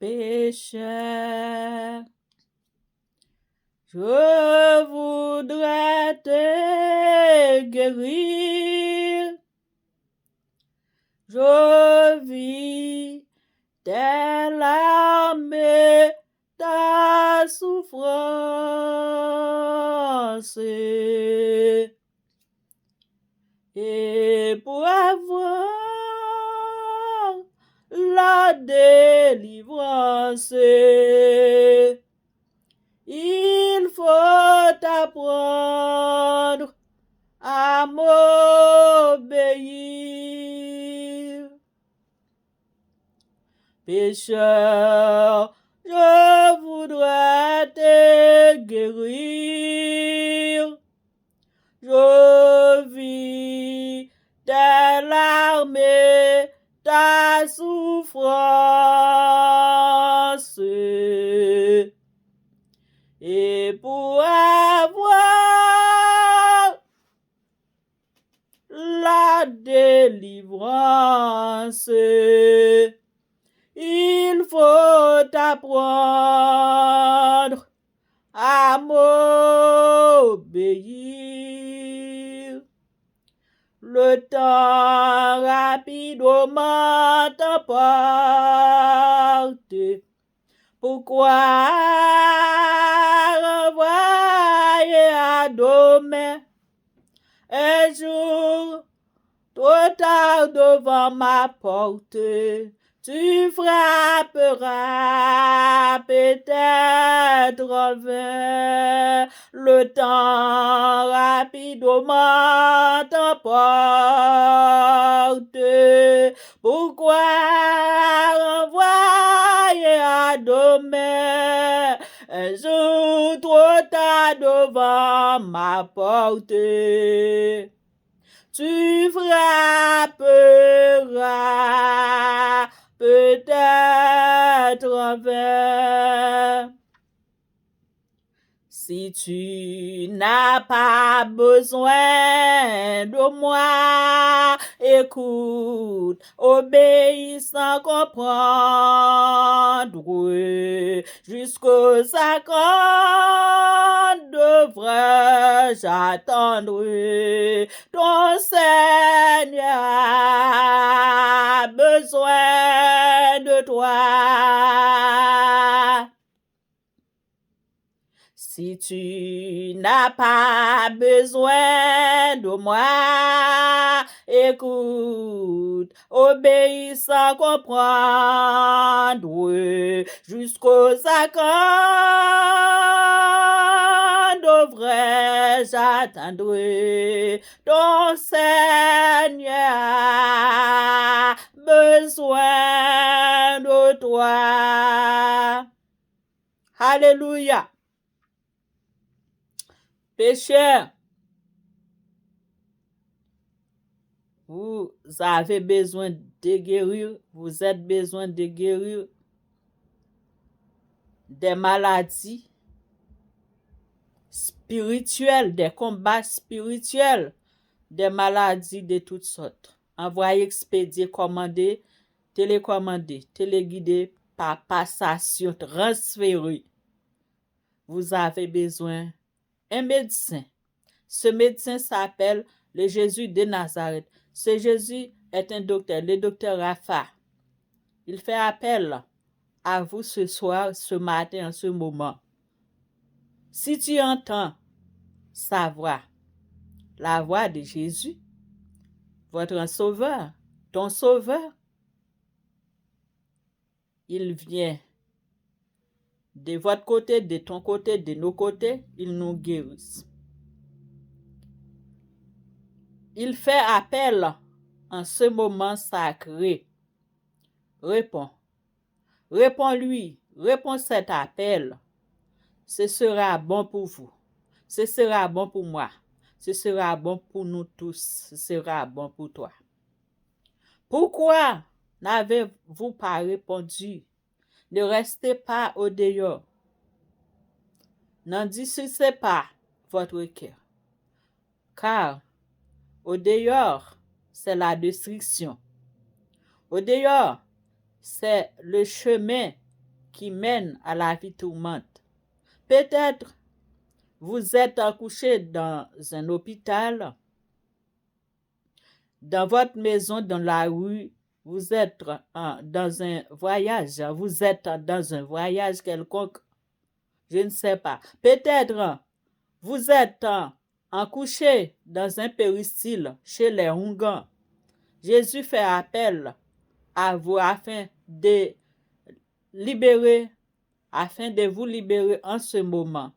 pécheur. Je voudrais te guérir. Je vis tes larmes et ta souffrance. Et pour avoir la délivrance, il faut apprendre à m'obéir. Pécheur, je voudrais te guérir. Je vis tes larmes et ta souffrance. Et pour avoir la délivrance, il faut apprendre à m'obéir. Le temps rapidement t'emporte. Pourquoi renvoyer à demain un jour trop tard devant ma porte? Tu frapperas peut-être en vain. Le temps rapidement t'emporte. Pourquoi renvoyer à demain un jour trop tard devant ma porte? Tu frapperas peut-être en vain. Si tu n'as pas besoin de moi, écoute, obéis sans comprendre. Jusqu'au quand devrais-je attendre? Ton Seigneur a besoin de toi. Si tu n'as pas besoin de moi, écoute, obéis sans comprendre. Jusqu'au quand devrais-je attendre? Ton Seigneur a besoin de toi. Alléluia. Pécheur, vous avez besoin de guérir, vous avez besoin de guérir des maladies spirituelles, des combats spirituels, des maladies de toutes sortes. Envoyez, expédier, commander, télécommander, téléguider par passation, transférer. Vous avez besoin d'un médecin. Ce médecin s'appelle le Jésus de Nazareth. Ce Jésus est un docteur, le docteur Rapha. Il fait appel à vous ce soir, ce matin, en ce moment. Si tu entends sa voix, la voix de Jésus, votre sauveur, ton sauveur, il vient de votre côté, de ton côté, de nos côtés, il nous guérit. Il fait appel en ce moment sacré. Réponds. Réponds-lui. Réponds cet appel. Ce sera bon pour vous. Ce sera bon pour moi. Ce sera bon pour nous tous. Ce sera bon pour toi. Pourquoi n'avez-vous pas répondu? Ne restez pas au dehors. N'endurcissez pas votre cœur. Car au dehors, c'est la destruction. Au dehors, c'est le chemin qui mène à la vie tourmente. Peut-être vous êtes accouché dans un hôpital, dans votre maison, dans la rue, vous êtes dans un voyage, vous êtes dans un voyage quelconque, je ne sais pas. Peut-être vous êtes accouché dans un péristyle chez les Hungans. Jésus fait appel à vous afin de vous libérer en ce moment.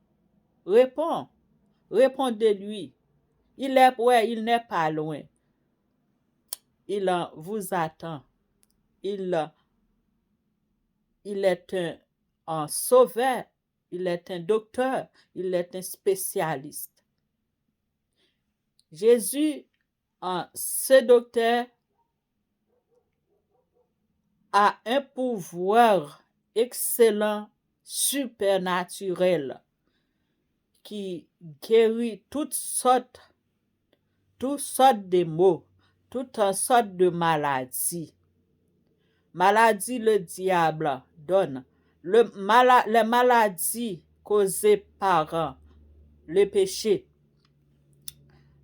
Répondez-lui. Il est prêt, il n'est pas loin. Il vous attend. Il est un sauveur, il est un docteur, il est un spécialiste. Jésus, ce docteur, a un pouvoir excellent, supernaturel, qui guérit toutes sortes de maux, toutes sortes de maladies. Maladie, le diable donne. Les maladies causées par le péché.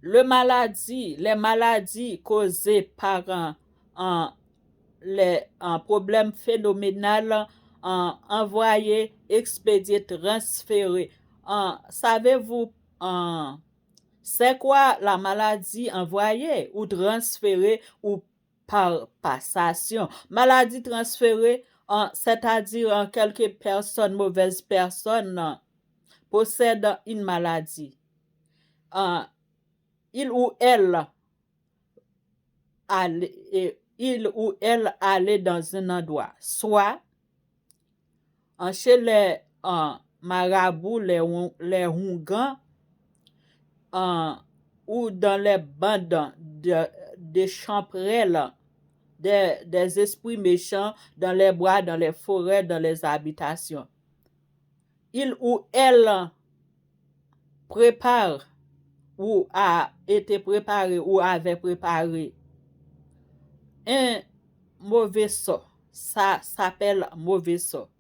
Les maladies causées par les problèmes phénoménaux envoyés, expédiés, transférés. Savez-vous c'est quoi la maladie envoyée ou transférée ou par passation? Maladie transférée, c'est-à-dire quelques personnes, mauvaises personnes, possèdent une maladie. Il ou elle allait dans un endroit, soit chez les marabouts, les Hungans, ou dans les bandes des champrelles, des esprits méchants, dans les bois, dans les forêts, dans les habitations. Il ou elle prépare ou a été préparé ou avait préparé un mauvais sort. Ça s'appelle mauvais sort.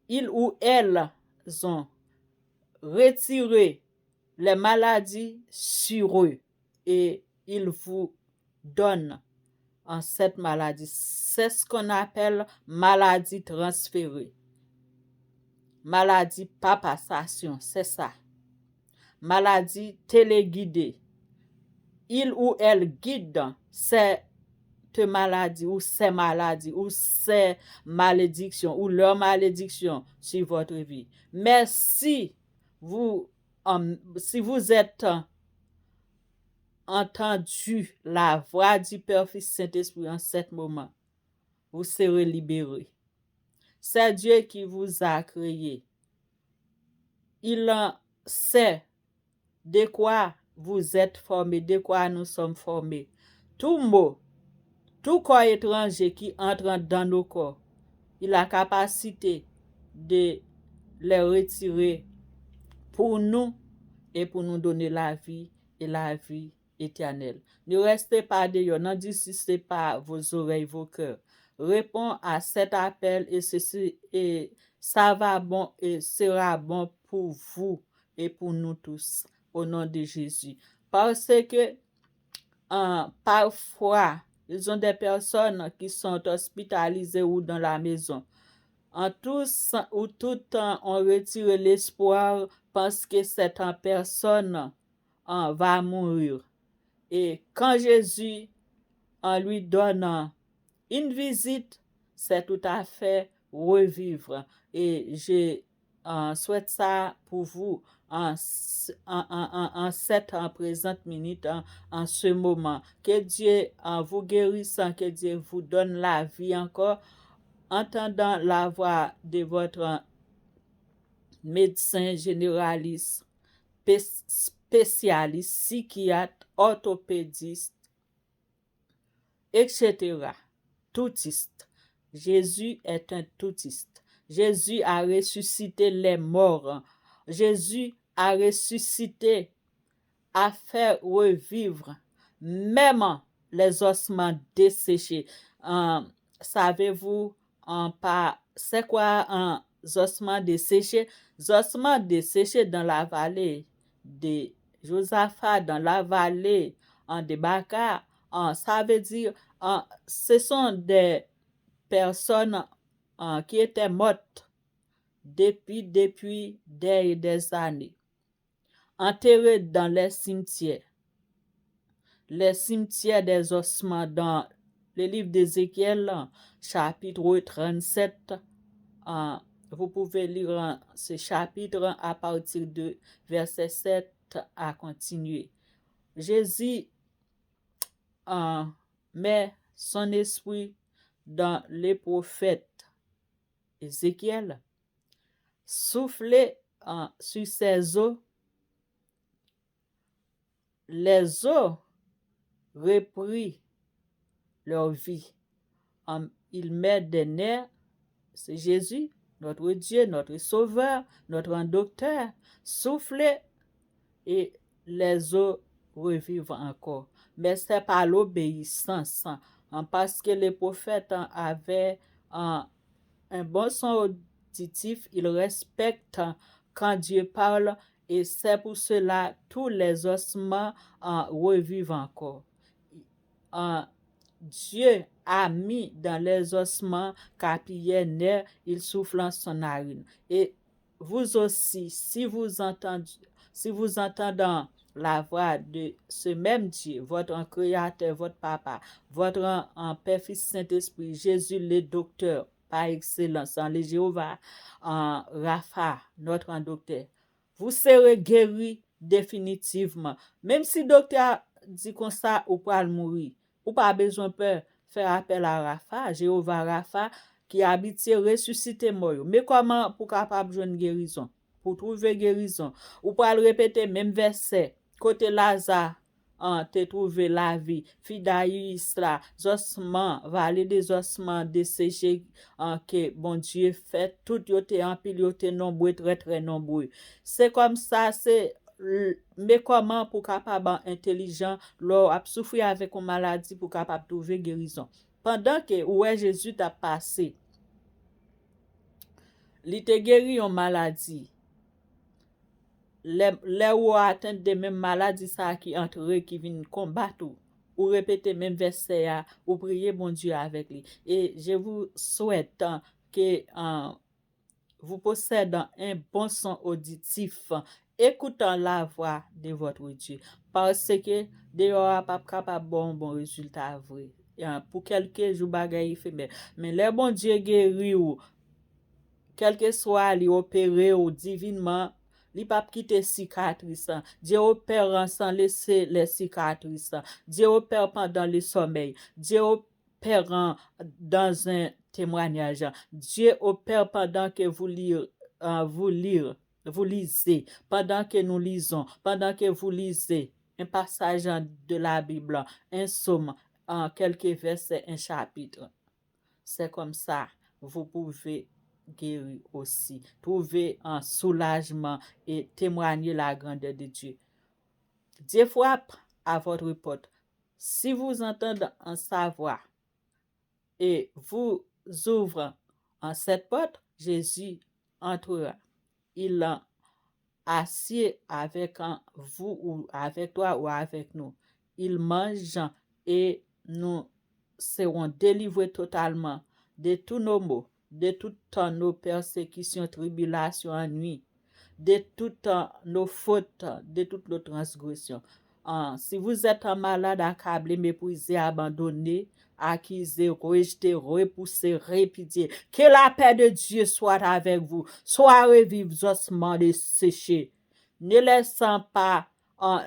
Ils ou elles ont retiré les maladies sur eux et ils vous donnent cette maladie. C'est ce qu'on appelle maladie transférée. Maladie par passation, c'est ça. Maladie téléguidée. Il ou elle guide cette maladie ou ces maladies ou ces malédictions ou leurs malédictions sur votre vie. Mais si vous êtes entendu la voix du Père, Fils, Saint-Esprit en ce moment, vous serez libérés. C'est Dieu qui vous a créé. Il sait de quoi vous êtes formés, de quoi nous sommes formés. Tout mot, tout corps étranger qui entre dans nos corps, il a la capacité de les retirer pour nous et pour nous donner la vie et la vie éternelle. Ne restez pas dehors, n'endurcissez pas vos oreilles, vos cœurs. Réponds à cet appel et ça va bon et sera bon pour vous et pour nous tous au nom de Jésus. Parce que parfois, ils ont des personnes qui sont hospitalisées ou dans la maison. Tous ou toutes ont retiré l'espoir parce que cette personne va mourir. Et quand Jésus lui donne une visite, c'est tout à fait revivre. Et je souhaite ça pour vous en cette présente minute, en ce moment. Que Dieu vous guérisse, que Dieu vous donne la vie encore, entendant la voix de votre médecin généraliste, spécialiste, psychiatre, orthopédiste, etc. Toutiste. Jésus est un toutiste. Jésus a ressuscité les morts. Jésus a ressuscité, a fait revivre même les ossements desséchés. Savez-vous c'est quoi un ossements desséchés? Ossements desséchés dans la vallée de Josaphat, dans la vallée de Baca, ça veut dire ce sont des personnes qui étaient mortes depuis des années, enterrées dans les cimetières des ossements dans le livre d'Ézéchiel, chapitre 37. Vous pouvez lire ce chapitre à partir de verset 7 à continuer. Jésus met son esprit dans les prophètes Ézéchiel, soufflé sur ses os, les os reprit leur vie. Il met des nerfs, c'est Jésus, notre Dieu, notre Sauveur, notre docteur, soufflé et les os revivent encore. Mais c'est par l'obéissance, parce que les prophètes avaient un bon son auditif, ils respectent quand Dieu parle, et c'est pour cela tous les ossements revivent encore. Dieu a mis dans les ossements capillés nerfs, il souffle en son narine. Et vous aussi, si vous entendez la voix de ce même Dieu, votre Créateur, votre Papa, votre Père, Fils, Saint-Esprit, Jésus le docteur par excellence, le Jéhovah, Rapha, notre docteur, vous serez guéri définitivement. Même si le docteur dit comme ça, ou pas mourir, ou pas besoin de faire appel à Rapha, Jéhovah Rapha, qui habite ressusciter mort. Mais comment pour capable de une guérison? Pour trouver guérison, ou pour répéter même verset, côté Lazare, te trouvé la vie, Fidaïs là, ossements, vallée des ossements desséchés, que bon Dieu fait, tout yote en pile, yote nombreux, très très nombreux. C'est comme ça, c'est mais comment pour capable intelligent leur a souffrir avec une maladie pour capable trouver guérison? Pendant que ouais Jésus t'a passé, il te guéri une maladie. Les ou atteintes de même maladie ça qui entre qui viennent combattre ou répéter même verset ou prier bon Dieu avec lui. Et je vous souhaite que vous possédez un bon son auditif, écoutant la voix de votre Dieu, parce que dehors pas capable bon résultat vrai. Pour quelques jours bagaille fait mais le bon Dieu guéri ou quel que soit li opéré ou divinement, li pas quitter cicatrice. Dieu opère sans laisser les cicatrices. Dieu opère pendant le sommeil. Dieu opère dans un témoignage. Dieu opère pendant que vous lisez, pendant que nous lisons, pendant que vous lisez un passage de la Bible, un psaume, quelques versets, un chapitre. C'est comme ça, vous pouvez guérir aussi, trouver un soulagement et témoigner la grandeur de Dieu. Dieu frappe à votre porte. Si vous entendez en savoir et vous ouvrez en cette porte, Jésus entrera. Il assied avec vous ou avec toi ou avec nous. Il mange et nous serons délivrés totalement de tous nos maux, de toutes nos persécutions, tribulations, ennuis, de toutes nos fautes, de toutes nos transgressions. Si vous êtes un malade, accablé, méprisé, abandonné, accusé, rejeté, repoussé, répudié, que la paix de Dieu soit avec vous, soit revive ossements desséchés. Ne laissant pas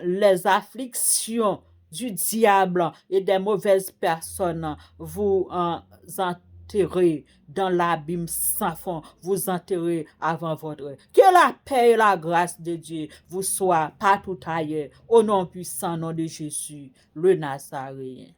les afflictions du diable et des mauvaises personnes vous enterrer dans l'abîme sans fond, vous enterrer avant votre heure. Que la paix et la grâce de Dieu vous soient partout ailleurs, au nom puissant nom de Jésus, le Nazaréen.